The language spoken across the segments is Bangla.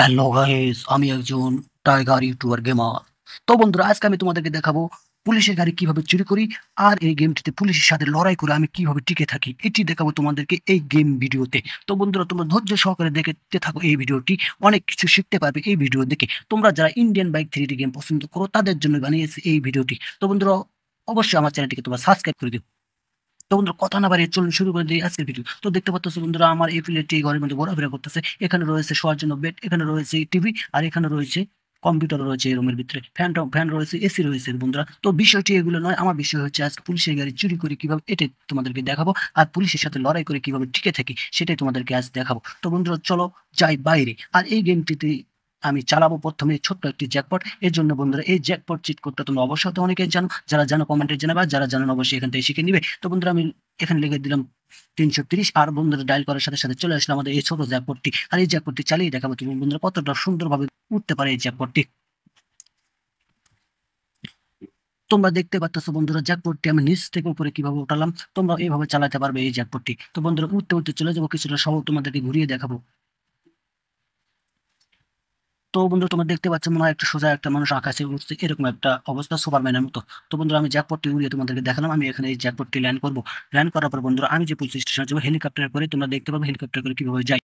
হ্যালো গাইস, আমি একজন টাইগার ইউটিউবার গেমার। তো বন্ধুরা, আজকে আমি তোমাদেরকে দেখাবো পুলিশের গাড়ি কিভাবে চুরি করি, আর এই গেমটিতে পুলিশের সাথে লড়াই করে আমি কিভাবে টিকে থাকি, এটি দেখাবো তোমাদেরকে এই গেম ভিডিওতে। তো বন্ধুরা, তোমরা ধৈর্য সহকারে দেখতে থাকো এই ভিডিওটি। অনেক কিছু শিখতে পারবে এই ভিডিও দেখে। তোমরা যারা ইন্ডিয়ান বাইক 3D গেম পছন্দ করো তাদের জন্য বানিয়েছি এই ভিডিওটি। তো বন্ধুরা, অবশ্যই আমার চ্যানেলটিকে তোমরা সাবস্ক্রাইব করে দিও। তো বন্ধুরা, কথা না বাড়িয়ে চলুন শুরু করে দিই আজকের ভিডিও। তো দেখতে পাচ্ছ বন্ধুরা, আমার এই প্লেটটি ঘরের মধ্যে ঘোরাফেরা করতেছে। এখানে রয়েছে শোয়ার জন্য বেড, এখানে রয়েছে টিভি, আর এখানে রয়েছে কম্পিউটার রয়েছে এই রুমের ভিতরে, ফ্যান রয়েছে, এসি রয়েছে বন্ধুরা। তো বিষয়টি এগুলো নয়, আমার বিষয় হচ্ছে আজকে পুলিশের গাড়ি চুরি করে কিভাবে, এটাই তোমাদেরকে দেখাবো। আর পুলিশের সাথে লড়াই করে কিভাবে টিকে থাকি সেটাই তোমাদেরকে আজ দেখাবো। তো বন্ধুরা, চলো যাই বাইরে। আর এই গেমটিতে আমি চালাবো প্রথমে ছোট্ট একটি জ্যাকপট। এর জন্য বন্ধুরা, এই জ্যাকপট চিট কোডটা তোমরা অবশ্যই তো অনেকেই জানো। যারা জানো কমেন্টে জানাবে, আর যারা জানো না অবশ্যই এখান থেকে শিখে নিবে। তো বন্ধুরা, আমি এখানে লিখে দিলাম 330, আর বন্ধুরা ডায়াল করার সাথে সাথে চলে আসলো আমাদের এই ছোট জ্যাকপটটি। আর এই জ্যাকপটটি চালিয়ে দেখাবো তুমি বন্ধুরা কতটা সুন্দরভাবে উঠতে পারে এই জ্যাকপটটি। তোমরা দেখতে পাচ্ছ বন্ধুরা, জ্যাকপটটি আমি নিচ থেকে উপরে কিভাবে উঠালাম। তোমরা এইভাবে চালাতে পারবে এই জ্যাকপটটি। তো বন্ধুরা, উঠতে উঠতে চলে যাবো কিছুটা শহর, তোমাদেরকে ঘুরিয়ে দেখাবো। তো বন্ধুরা, তোমরা দেখতে পাচ্ছ মনে হয় একটা সোজা একটা মানুষ আকাশে উঠছে, এরকম একটা অবস্থা সুপারম্যানের মতো। তো বন্ধুরা, আমি জ্যাকপটটি উড়িয়ে তোমাদেরকে দেখালাম। আমি এখানে এই জ্যাকপটটি ল্যান্ড করবো। ল্যান্ড করার পর বন্ধুরা, আমি যে পুলিশ স্টেশনে যাবো হেলিকপ্টার করে, তোমরা দেখতে পাবে হেলিকপ্টার করে কিভাবে যাই।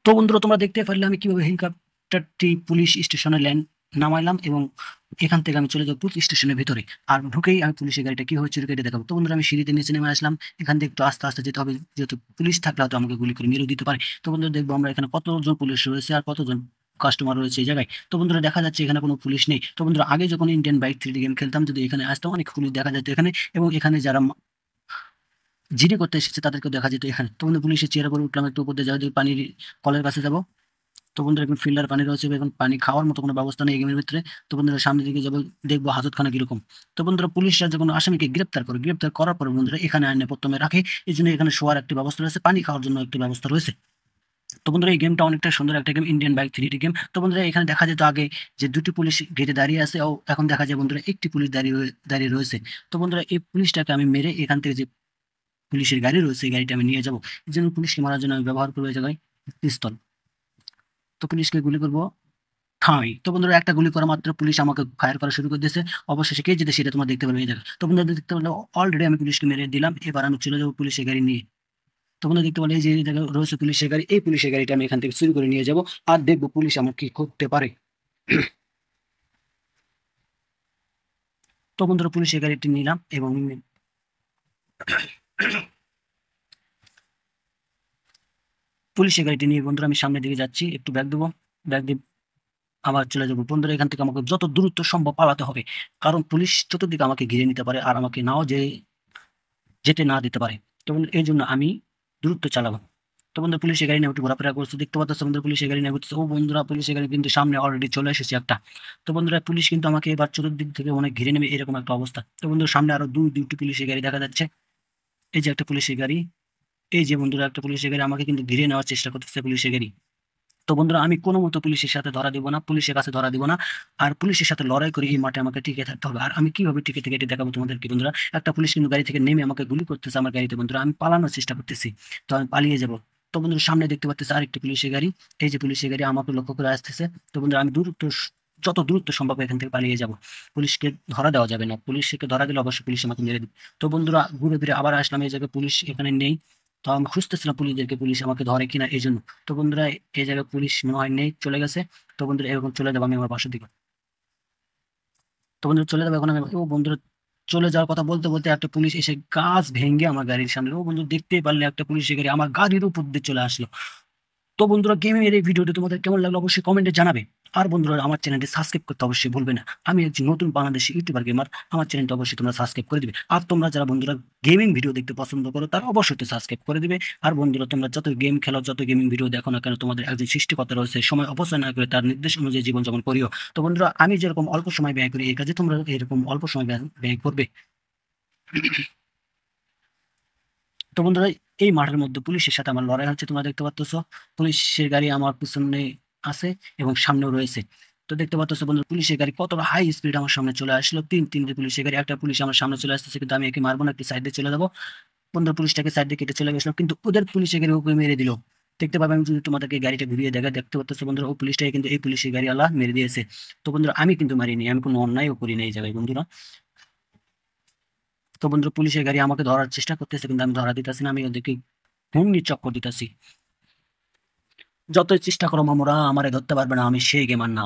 তো বন্ধুরা, তোমরা দেখতে পারলে আমি কিভাবে হেলিকপ্টারটি পুলিশ স্টেশনে ল্যান্ড নামাইলাম, এবং এখান থেকে আমি চলে যাবো পুলিশ স্টেশনের ভিতরে। আর ঢুকেই আমি পুলিশের গাড়িটা কিভাবে চুরি করে দেখাবো। তো বন্ধুরা, আমি সিঁড়িতে নিচে নেমে আসলাম। এখান থেকে একটু আস্তে আস্তে যেতে হবে, যেহেতু পুলিশ থাকলে হয়তো আমাকে গুলি করে মেরে দিতে পারে। তো বন্ধুরা, দেখবো আমরা এখানে কতজন পুলিশ রয়েছে আর কতজন কাস্টমার রয়েছে এই জায়গায়। তো বন্ধুরা, দেখা যাচ্ছে এখানে কোনো পুলিশ নেই। তো বন্ধুরা, আগে যখন ইন্ডিয়ান বাইক 3D গেম খেলতাম, যদি এখানে আসতাম অনেক পুলিশ দেখা যেত এখানে, এবং এখানে যারা জিডি করতে এসেছে তাদেরকেও দেখা যেত এখানে। তো বন্ধু, পুলিশের চেয়ার উপরে উঠলাম, একটু উপর দিয়ে যাওয়া পানির কলের কাছে যাবো। তো বন্ধুরা, এখন ফিল্টার পানি রয়েছে, এখন পানি খাওয়ার মতো কোনো ব্যবস্থা নেই এই গেমের ভিতরে। তো বন্ধুরা, সামনের দিকে যাবো, দেখবো হাজতখানা কিরকম। তো বন্ধুরা, পুলিশরা যখন আসামিকে গ্রেপ্তার করে, গ্রেপ্তার করার পরে বন্ধুরা এখানে আইনে প্রথমে রাখে। এই জন্য এখানে শোয়ার একটি ব্যবস্থা রয়েছে, পানি খাওয়ার জন্য একটি ব্যবস্থা রয়েছে। তো বন্ধুরা, এই গেমটা অনেকটা সুন্দর একটা game, Indian bike 3D game. তো বন্ধুরা, এখানে দেখা যেত আগে যে দুটি পুলিশ গেটে দাঁড়িয়ে আছে, ও এখন দেখা যায় বন্ধুরা একটি পুলিশ দাঁড়িয়ে রয়েছে। তো বন্ধুরা, এই পুলিশটাকে আমি মেরে এখান থেকে যে পুলিশের গাড়ি রয়েছে এই গাড়িটা আমি নিয়ে যাবো। এই জন্য পুলিশকে মারার জন্য আমি ব্যবহার করবো এই জায়গায় পিস্তল। তো পুলিশকে গুলি করবো ঠাঁই। তো বন্ধুরা, একটা গুলি করা মাত্র পুলিশ আমাকে ফায়ার করা শুরু করে দিয়েছে। অবশেষে কে যেতে সেটা তোমরা দেখতে পারবে এই জায়গায়। তো বন্ধুরা, দেখতে পারলে অলরেডি আমি পুলিশকে মেরে দিলাম। এবার আমি চলে যাবো পুলিশের গাড়ি নিয়ে। তো বন্ধুরা, দেখতে পারলে এই যে জায়গায় রয়েছে পুলিশের গাড়ি, এই পুলিশের গাড়িটা আমি এখান থেকে চুরি করে নিয়ে যাবো। আর দেখবো পুলিশ আমার কি করতে পারে। তো বন্ধুরা, পুলিশের গাড়িটি নিলাম, এবং পুলিশের গাড়িটি নিয়ে বন্ধুরা আমি সামনের দিকে যাচ্ছি, একটু ব্যাগ দেবো। ব্যাগ দিয়ে আবার চলে যাবো। বন্ধুরা, এখান থেকে আমাকে যত দ্রুত সম্ভব পালাতে হবে, কারণ পুলিশ চতুর্দিকে আমাকে ঘিরে নিতে পারে আর আমাকে নাও যেতে না দিতে পারে। তো বন্ধু, এই জন্য আমি দ্রুত চালাবো। তো বন্ধু, পুলিশের গাড়ি নিয়ে একটু ঘোরাফেরা করছে, দেখতে পাচ্ছ বন্ধুরা পুলিশের গাড়ি নিয়ে ঘুরতেছে। ও বন্ধুরা, পুলিশের গাড়ি কিন্তু সামনে অলরেডি চলে এসেছে একটা। তো বন্ধুরা, পুলিশ কিন্তু আমাকে এবার চতুর্দিক থেকে অনেক ঘিরে নেবে, এরকম একটা অবস্থা। তো বন্ধুরা, সামনে আরো দুটি পুলিশের গাড়ি দেখা যাচ্ছে। এই যে একটা পুলিশের গাড়ি, এই যে বন্ধুরা একটা পুলিশের গাড়ি আমাকে কিন্তু ঘিরে নেওয়ার চেষ্টা করতেছে পুলিশের গাড়ি। তো বন্ধুরা আমি কোনো মতো পুলিশের সাথে ধরা দিব না, পুলিশের কাছে ধরা দিব না। আর পুলিশের সাথে লড়াই করে এই মাঠে আমাকে টিকে থাকতে হবে। আর আমি কিভাবে টিকে থেকে এটা দেখাবো তোমাদেরকে বন্ধুরা। একটা পুলিশ কিন্তু গাড়ি থেকে নেমে আমাকে গুলি করতেছে আমার গাড়িতে বন্ধুরা, আমি পালানোর চেষ্টা করতেছি, তো আমি পালিয়ে যাব। তো বন্ধুরা সামনে দেখতে পাচ্ছি আরেকটি পুলিশের গাড়ি, এই যে পুলিশের গাড়ি আমাকে লক্ষ্য করে আসতেছে। তো বন্ধুরা আমি যত দূরত্ব সম্ভব এখান থেকে পালিয়ে যাব। পুলিশকে ধরা দেওয়া যাবে না, পুলিশকে ধরা দিলে অবশ্যই পুলিশ আমাকে মেরে দিবে। তো বন্ধুরা ঘুরে ফিরে আবার আসলাম এই জায়গায়, পুলিশ এখানে নেই। তো আমি খুঁজতেছিলাম পুলিশদেরকে, পুলিশ আমাকে ধরে কিনা এই জন্য। তো বন্ধুরা এই জায়গায় পুলিশ মনে হয় নেই, চলে গেছে। তো বন্ধুরা এরকম চলে যাবো আমি আমার বাসার দিকে। তো বন্ধুরা চলে যাবো এখন আমি। ও বন্ধুরা চলে যাওয়ার কথা বলতে বলতে একটা পুলিশ এসে গাছ ভেঙে আমার গাড়ির সামনে, ও বন্ধু দেখতেই পারলে একটা পুলিশের গাড়ি আমার গাড়ির উপর দিয়ে চলে আসলো। তো বন্ধুরা গেমের এই ভিডিওটি তোমাদের কেমন লাগলো অবশ্যই কমেন্টে জানাবে। আর বন্ধুরা আমার চ্যানেলটি সাবস্ক্রাইব করতে অবশ্যই ভুলবে না। আমি একজন নতুন বাংলাদেশি ইউটিউবার গেমার, আমার চ্যানেলটা অবশ্যই তোমরা সাবস্ক্রাইব করে দিবে। আর তোমরা যারা বন্ধুরা গেমিং ভিডিও দেখতে পছন্দ করো তারা অবশ্যই সাবস্ক্রাইব করে দিবে। আর বন্ধুরা তোমরা যত গেম খেলো, যত গেমিং ভিডিও দেখো না কেন, তোমাদের একজন সৃষ্টিকর্তা রয়েছে, সময় অপচয় না করে তার নির্দেশ অনুযায়ী জীবনযাপন করিও। তো বন্ধুরা আমি যেরকম অল্প সময় ব্যয় করি এই কাজে, তোমরা এরকম অল্প সময় ব্যয় করবে। তো বন্ধুরা এই মাঠের মধ্যে পুলিশের সাথে আমার লড়াই হচ্ছে, তোমরা দেখতে পাচ্ছ। পুলিশের গাড়ি আমার পিছনে আছে এবং সামনেও রয়েছে। তো দেখতে পাচ্ছ বন্ধুরা পুলিশের গাড়ি কতটা হাই স্পিড আমার সামনে চলে আসলো, তিনটে পুলিশের গাড়ি, একটা পুলিশ আমার সামনে চলে আসতেছে, কিন্তু আমি একে মারবো না, একটি সাইড দিয়ে চলে যাবো। বন্ধুরা পুলিশটাকে সাইড দিয়ে কেটে চলে গেছিলাম, কিন্তু ওদের পুলিশের গাড়ি ওকে মেরে দিল। দেখতে পাবে আমি যদি তোমাদেরকে গাড়িটা ঘুরিয়ে দেখতে পাচ্ছ বন্ধুরা, ও পুলিশটাকে কিন্তু এই পুলিশের গাড়ি আলা মেরে দিয়েছে। তো বন্ধুরা আমি কিন্তু মারিনি, আমি কোনো অন্যায়ও করিনি এই জায়গায় বন্ধুরা। তো বন্ধুরা পুলিশের গাড়ি আমাকে ধরার চেষ্টা করতেছে, কিন্তু আমি ধরা দিতেছি না, আমি ওদেরকে ঘূর্ণি চক্কর দিতেছি। যতই চেষ্টা করো মামুরা আমারে ধরতে পারবে না, আমি সেই গেমার না,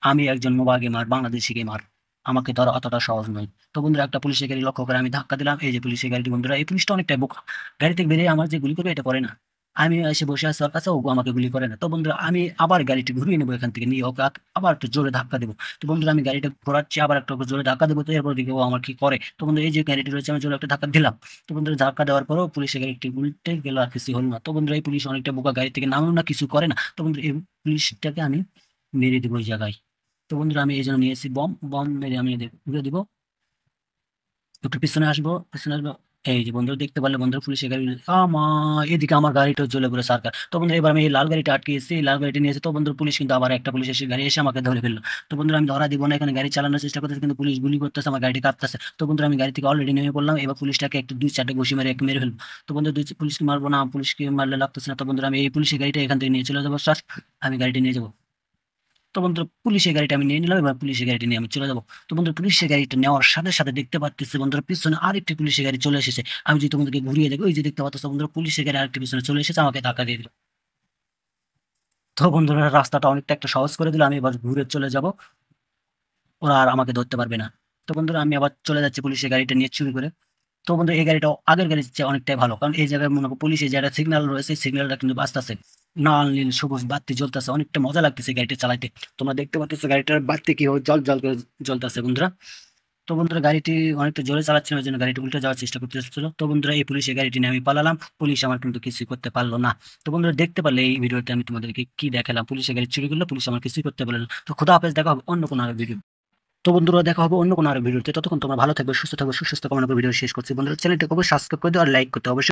আমি একজন মোবাইল গেমার, বাংলাদেশি গেমার, আমাকে ধরা অতটা সহজ নয়। তো বন্ধুরা একটা পুলিশের গাড়ি লক্ষ্য করে আমি ধাক্কা দিলাম, এই যে পুলিশের গাড়িটি বন্ধুরা, এই পুলিশটা অনেকটা বোকা, গাড়ি থেকে বেরিয়ে আমার যে গুলি করবে এটা করে না। আমি এসে বসে আছি ওর কাছে, ও আমাকে গুলি করে না। তো বন্ধুরা আমি আবার গাড়িটি ঘুরিয়ে নেবো এখান থেকে, নিয়ে ওকে আবার একটু জোরে ধাক্কা দেবো। তো বন্ধুরা আমি গাড়িটা ঘোরাচ্ছি, আবার একটা ওকে জোরে ধাক্কা দেবো, তো এরপর দিকে ও আমার কি করে। তো বন্ধুরা এই যে গাড়িটি রয়েছে আমি জোরে একটা ধাক্কা দিলাম। তো বন্ধুরা ধাক্কা দেওয়ার পরও পুলিশের গাড়িটি উল্টে গেল, আর কিছু হলো না। তো বন্ধুরা এই পুলিশ অনেকটা বোকা, গাড়ি থেকে নামেও না, কিছু করে না। তো বন্ধুরা এই পুলিশটাকে আমি মেরে দেবো ওই জায়গায়। তো বন্ধুরা আমি এই জন্য নিয়েছি বম, বম মেরে আমি এদের উড়ে দিব। একটু পিছনে আসবো। এই যে বন্ধুরা দেখতে পারলে বন্ধুরা পুলিশের গাড়ি এদিকে আমার গাড়িটা জ্বলে পড়ে সরকার। তো বন্ধুরা এবার আমি এই লাল গাড়িটা আটকেছি, এই লাল গাড়িটা নিয়েছি। তো বন্ধুরা পুলিশ কিন্তু আবার একটা পুলিশ এসে গাড়ি এসে আমাকে ধরে ফেললো। তো বন্ধুরা আমি ধরা দিব না, এখানে গাড়ি চালানোর চেষ্টা করতেছি, কিন্তু পুলিশ গুলি করতেছে, আমার গাড়িটি কাঁপতেছে। তো বন্ধুরা আমি গাড়ি থেকে অলরেডি নেমে পড়লাম, এবার পুলিশটাকে একটু 2-4টে ঘুষি মেরে মেরে ফেলবো। তো বন্ধুরা পুলিশকে মারবো না, পুলিশকে মারলে লাগতেছে না। তো বন্ধুরা আমি এই পুলিশের গাড়িটা এখান থেকে নিয়ে চলে যাবো স্যার, আমি গাড়িটি নিয়ে যাবো। তো বন্ধুরা পুলিশের গাড়িটা আমি নিয়ে নিলাম, এবার পুলিশের গাড়িটা নিয়ে আমি চলে যাবো। তো বন্ধুরা পুলিশের গাড়িটা নেওয়ার সাথে সাথে দেখতে পাচ্ছি বন্ধুরা পিছনে আরেকটি পুলিশের গাড়ি চলে এসেছে। আমি যদি তোমাদেরকে ঘুরিয়ে দেখো, ওই যে দেখতে পাচ্ছ বন্ধুরা পুলিশের গাড়ি আরেকটি পিছনে চলে এসেছে, আমাকে ধাক্কা দিয়ে দিল। তো বন্ধুরা রাস্তাটা অনেকটা একটা সহজ করে দিল, আমি এবার ঘুরে চলে যাব, ওরা আর আমাকে ধরতে পারবে না। তো বন্ধুরা আমি আবার চলে যাচ্ছি পুলিশের গাড়িটা নিয়ে চুরি করে। তো বন্ধু এই গাড়িটা আগের গাড়ির চেয়ে অনেকটাই ভালো, কারণ এই জায়গায় মনে করো পুলিশ এই জায়গায় সিগন্যাল রয়েছে, সিগন্যালটা কিন্তু বাঁচতেছে, লাল নীল সবুজ বাতি জ্বলতেছে, অনেকটা মজা লাগতেছে গাড়িটা চালাইতে। তোমরা দেখতে পাচ্ছ গাড়িটার বাতি কি জল জল করে জ্বলতেছে বন্ধুরা। তো বন্ধুরা গাড়িটি অনেকটা জোরে চালাচ্ছিল, ওই জন্য গাড়িটি উল্টে যাওয়ার চেষ্টা করতেছিল। তো বন্ধুরা এই পুলিশের গাড়িটি নিয়ে আমি পালালাম, পুলিশ আমার কিন্তু কিছুই করতে পারলো না। তো বন্ধুরা দেখতে পারলে এই ভিডিওতে আমি তোমাদেরকে কি দেখালাম, পুলিশের গাড়ি চুরি করলো, পুলিশ আমার কিছুই করতে পারলো না। তো খোদা হাফেজ, দেখা হবে অন্য কোনো আরো ভিডিও। তো বন্ধুরা দেখা হবে অন্য কোনো আরো ভিডিওতে, ততক্ষণ তোমরা ভালো থাকবে, সুস্থ থাকবে, সুস্বাস্থ্য কামনা করে ভিডিও শেষ করছি। বন্ধুরা চ্যানেলটাকে অবশ্যই সাবস্ক্রাইব করে দিও আর লাইক করতে অবশ্যই।